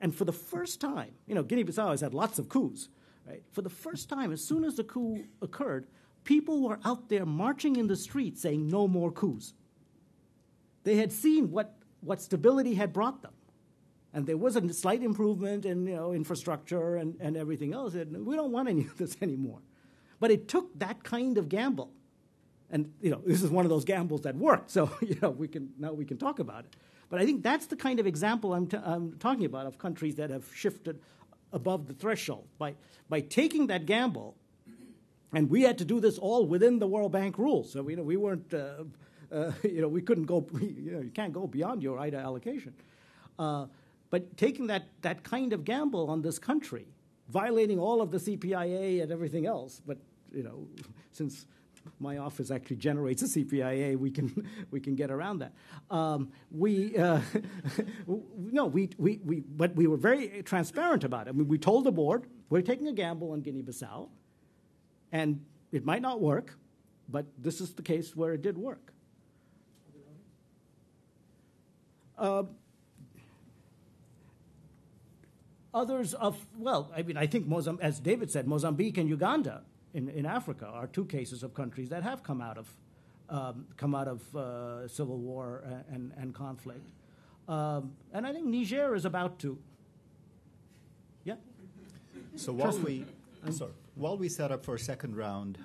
and for the first time, Guinea-Bissau has had lots of coups, right? For the first time, as soon as the coup occurred, people were out there marching in the streets saying no more coups. They had seen what stability had brought them. And there was a slight improvement in infrastructure and everything else. And we don't want any of this anymore. But it took that kind of gamble. And this is one of those gambles that worked. So we can talk about it. But I think that's the kind of example I'm talking about of countries that have shifted above the threshold. By taking that gamble, and we had to do this all within the World Bank rules. So we weren't, we couldn't go, you can't go beyond your IDA allocation. But taking that kind of gamble on this country, violating all of the CPIA and everything else, but since my office actually generates a CPIA, we can get around that. But we were very transparent about it. I mean, we told the board we're taking a gamble on Guinea-Bissau, and it might not work, but this is the case where it did work. Others I think as David said, Mozambique and Uganda in Africa are two cases of countries that have come out of civil war and conflict. And I think Niger is about to. Yeah. So while we set up for a second round,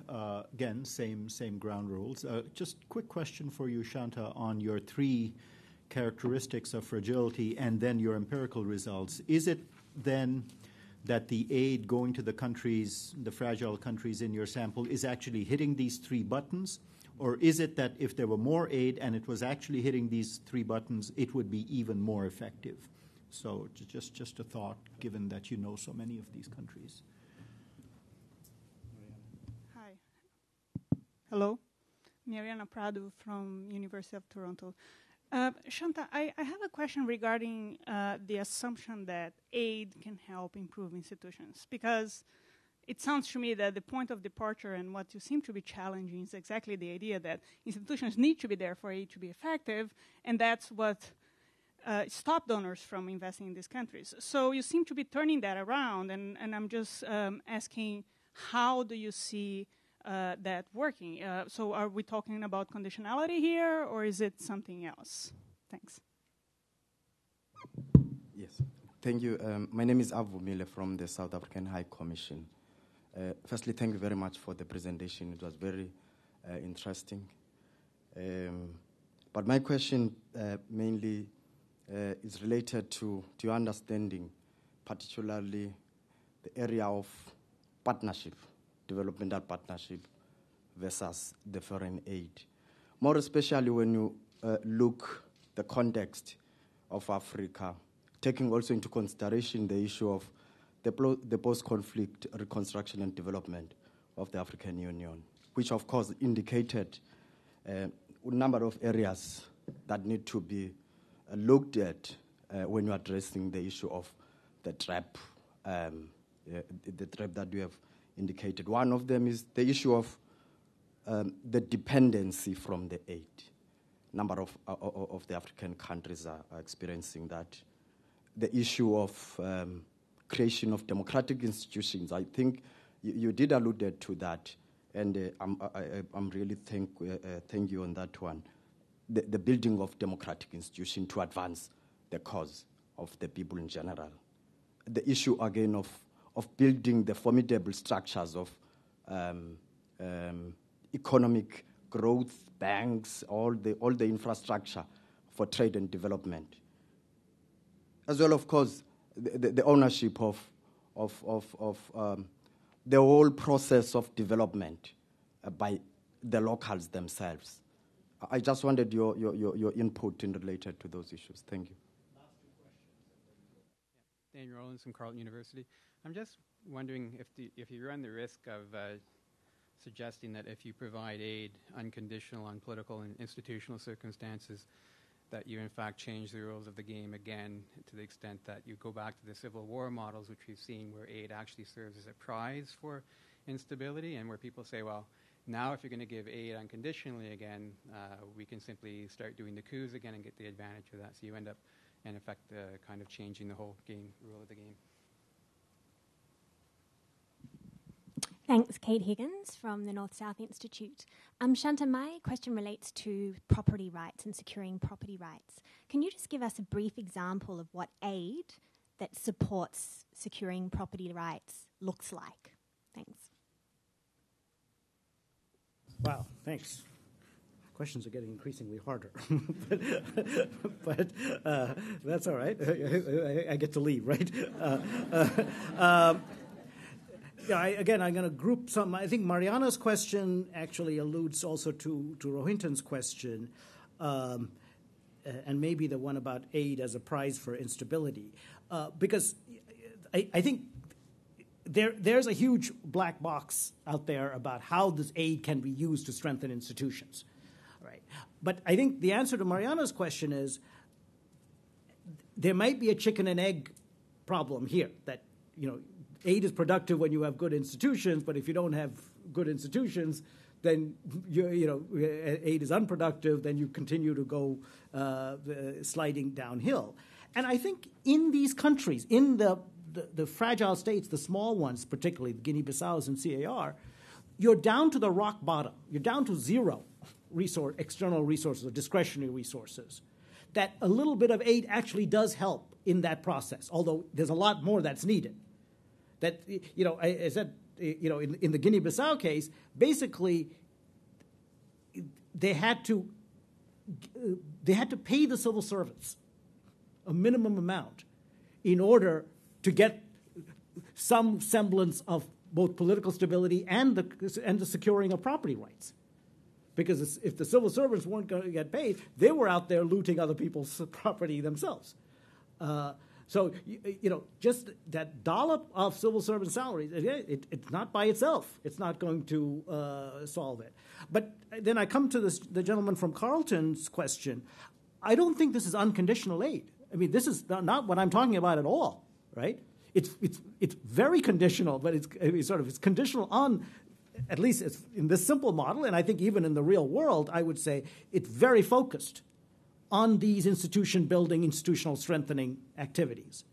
again, same ground rules. Just quick question for you, Shanta, on your three characteristics of fragility and then your empirical results. Is it then that the aid going to the countries, the fragile countries in your sample, is actually hitting these three buttons? Or is it that if there were more aid and it was actually hitting these three buttons, it would be even more effective? So just a thought, given that you know so many of these countries. Hi. Hello. Mariana Prado from University of Toronto. Shanta, I have a question regarding the assumption that aid can help improve institutions, because it sounds to me that the point of departure and what you seem to be challenging is exactly the idea that institutions need to be there for aid to be effective, and that's what stopped donors from investing in these countries. So you seem to be turning that around, and I'm just asking, how do you see that working? So are we talking about conditionality here, or is it something else? Thanks. Yes, thank you. My name is Avu Mile from the South African High Commission. Firstly, thank you very much for the presentation. It was very interesting. But my question mainly is related to your understanding, particularly the area of partnership, developmental partnership versus the foreign aid. More especially when you look the context of Africa, taking also into consideration the issue of the post-conflict reconstruction and development of the African Union, which of course indicated a number of areas that need to be looked at when you're addressing the issue of the trap that you have indicated. One of them is the issue of the dependency from the aid. A number of the African countries are experiencing that. The issue of creation of democratic institutions. I think you did allude to that, and I'm really thank you on that one. The building of democratic institutions to advance the cause of the people in general. The issue again of building the formidable structures of economic growth, banks, all the infrastructure for trade and development, as well, of course, the ownership of the whole process of development by the locals themselves. I just wanted your input in related to those issues. Thank you. Last two questions. Daniel Rollins from Carleton University. I'm just wondering if you run the risk of suggesting that if you provide aid unconditional on political and institutional circumstances, that you in fact change the rules of the game again, to the extent that you go back to the Civil War models, which we've seen where aid actually serves as a prize for instability, and where people say, well, now if you're going to give aid unconditionally again, we can simply start doing the coups again and get the advantage of that. So you end up, in effect, kind of changing the whole rule of the game. Thanks, Kate Higgins from the North-South Institute. Shanta, my question relates to property rights and securing property rights. Can you just give us a brief example of what aid that supports securing property rights looks like? Thanks. Wow, thanks. Questions are getting increasingly harder, but that's all right. I get to leave, right? I'm going to group some. I think Mariana's question actually alludes also to Rohinton's question, and maybe the one about aid as a prize for instability, because I think there's a huge black box out there about how this aid can be used to strengthen institutions, right? But I think the answer to Mariana's question is there might be a chicken and egg problem here, that aid is productive when you have good institutions, but if you don't have good institutions, then aid is unproductive. Then you continue to go sliding downhill. And I think in these countries, in the the fragile states, the small ones, particularly the Guinea-Bissaus and CAR, you're down to the rock bottom. You're down to zero external resources or discretionary resources. That a little bit of aid actually does help in that process, although there's a lot more that's needed. That, I said, in the Guinea-Bissau case, basically they had to pay the civil servants a minimum amount in order to get some semblance of both political stability and the securing of property rights. Because if the civil servants weren't going to get paid, they were out there looting other people's property themselves. So, just that dollop of civil servant salaries, it's not by itself. It's not going to solve it. But then I come to the gentleman from Carleton's question. I don't think this is unconditional aid. I mean, this is not what I'm talking about at all, right? It's very conditional, but it's conditional on, at least it's in this simple model, and I think even in the real world, I would say it's very focused on these institution building, institutional strengthening activities.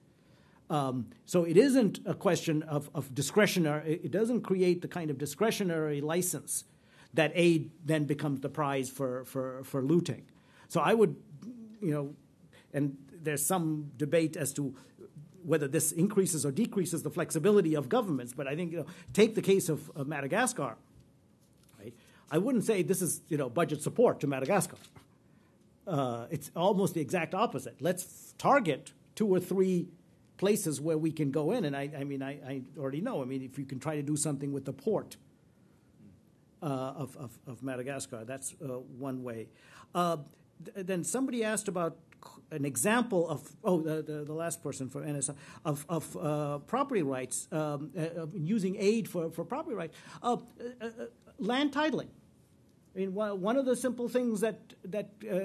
So it isn't a question of discretionary. It doesn't create the kind of discretionary license that aid then becomes the prize for looting. So I would, and there's some debate as to whether this increases or decreases the flexibility of governments. But I think, take the case of Madagascar. Right? I wouldn't say this is, budget support to Madagascar. It's almost the exact opposite. Let's target 2 or 3 places where we can go in. And I already know. I mean, if you can try to do something with the port of Madagascar, that's one way. Then somebody asked about an example of the last person for NSI of property rights, using aid for property rights, land titling. I mean, one of the simple things that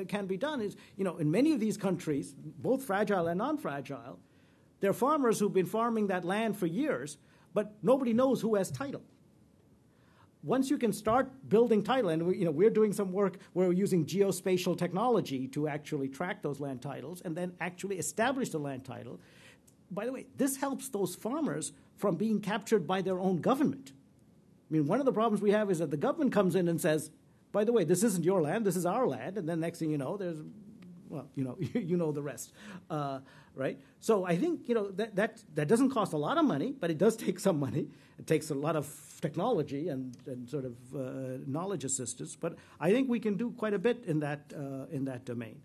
can be done is, in many of these countries, both fragile and non-fragile, there are farmers who've been farming that land for years, but nobody knows who has title. Once you can start building title, and we're doing some work where we're using geospatial technology to actually track those land titles and then actually establish the land title. By the way, this helps those farmers from being captured by their own government. I mean, one of the problems we have is that the government comes in and says, by the way, this isn't your land, this is our land, and then next thing you know, there's, you know the rest, right? So I think, that doesn't cost a lot of money, but it does take some money. It takes a lot of technology and sort of knowledge assistance, but I think we can do quite a bit in that domain.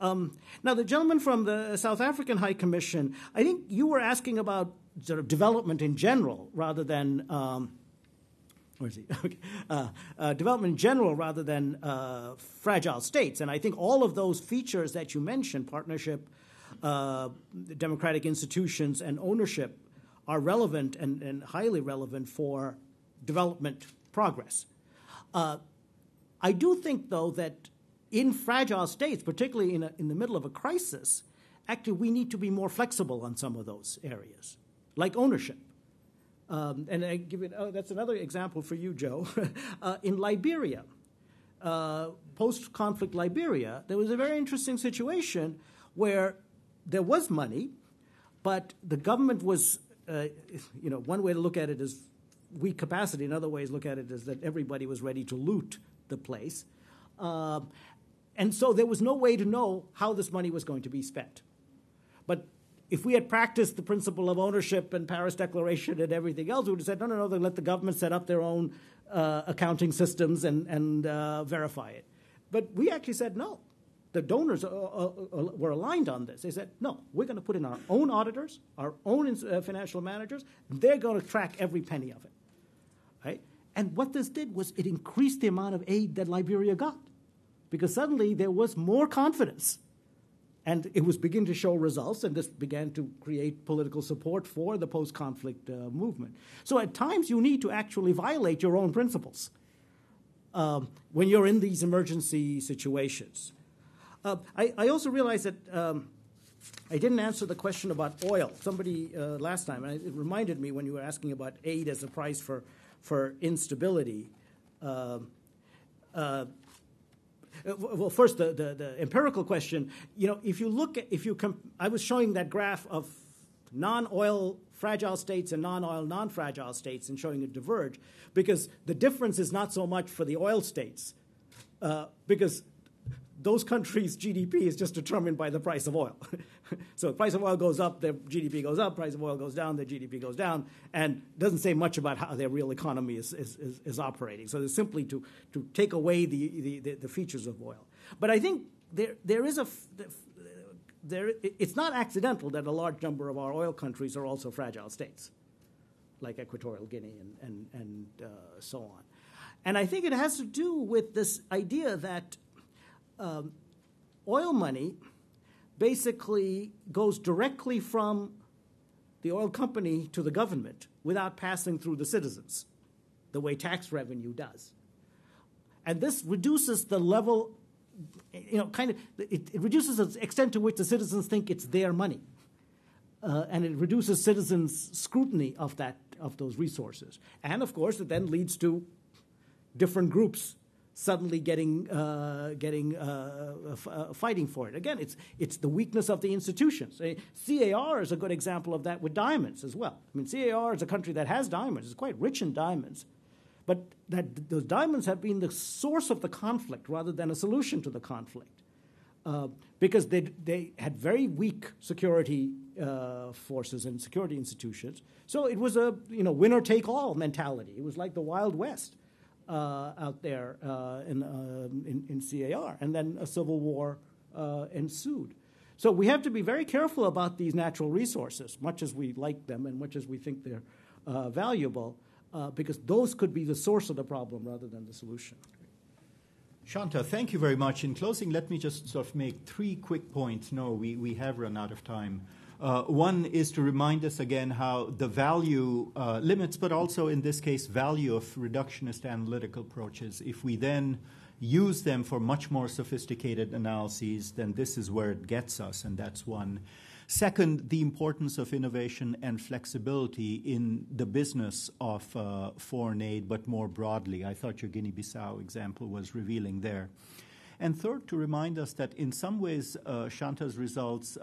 Now, the gentleman from the South African High Commission, I think you were asking about sort of development in general rather than where is he? Okay. Development in general rather than fragile states. And I think all of those features that you mentioned, partnership, democratic institutions, and ownership, are relevant and highly relevant for development progress. I do think, though, that in fragile states, particularly in the middle of a crisis, actually we need to be more flexible on some of those areas, like ownership. And I give it. That's another example for you, Joe. In Liberia, post-conflict Liberia, there was a very interesting situation where there was money, but the government was, one way to look at it is weak capacity. Another way to look at it is that everybody was ready to loot the place. And so there was no way to know how this money was going to be spent. But if we had practiced the principle of ownership and Paris Declaration and everything else, we would have said, no, they let the government set up their own accounting systems and verify it. But we actually said no. The donors were aligned on this. They said, no, we're going to put in our own auditors, our own financial managers, and they're going to track every penny of it. Right? And what this did was it increased the amount of aid that Liberia got, because suddenly there was more confidence. And it was beginning to show results, and this began to create political support for the post-conflict movement. So at times you need to actually violate your own principles when you're in these emergency situations. I also realized that I didn't answer the question about oil. Somebody last time, and it reminded me when you were asking about aid as a price for instability. Well, first, the empirical question. If you look at, I was showing that graph of non-oil fragile states and non-oil non-fragile states and showing it diverge, because the difference is not so much for the oil states, because those countries' GDP is just determined by the price of oil. So the price of oil goes up, their GDP goes up, price of oil goes down, their GDP goes down, and doesn't say much about how their real economy is operating. So it's simply to take away the features of oil. But I think it's not accidental that a large number of our oil countries are also fragile states, like Equatorial Guinea and so on. And I think it has to do with this idea that oil money basically goes directly from the oil company to the government without passing through the citizens, the way tax revenue does. And this reduces the level, it reduces the extent to which the citizens think it's their money. And it reduces citizens' scrutiny of those resources. And, of course, it then leads to different groups suddenly fighting for it. Again, it's the weakness of the institutions. CAR is a good example of that with diamonds as well. I mean, CAR is a country that has diamonds. It's quite rich in diamonds. But those diamonds have been the source of the conflict rather than a solution to the conflict, because they had very weak security forces and security institutions. So it was a winner-take-all mentality. It was like the Wild West out there in CAR, and then a civil war ensued. So we have to be very careful about these natural resources, much as we like them and much as we think they're valuable, because those could be the source of the problem rather than the solution. Shanta, thank you very much. In closing, let me just sort of make 3 quick points. No, we have run out of time. One is to remind us again how the value limits, but also in this case, value of reductionist analytical approaches. If we then use them for much more sophisticated analyses, then this is where it gets us, and that's one. Second, the importance of innovation and flexibility in the business of foreign aid, but more broadly. I thought your Guinea-Bissau example was revealing there. And third, to remind us that in some ways, Shanta's results,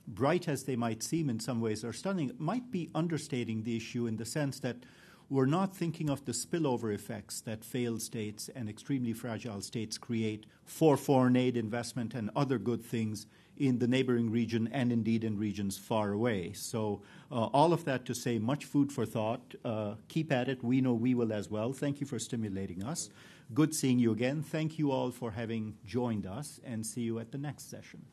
bright as they might seem in some ways, are stunning, might be understating the issue in the sense that we're not thinking of the spillover effects that failed states and extremely fragile states create for foreign aid investment and other good things in the neighboring region and indeed in regions far away. So all of that to say, much food for thought. Keep at it. We know we will as well. Thank you for stimulating us. Good seeing you again. Thank you all for having joined us, and see you at the next session.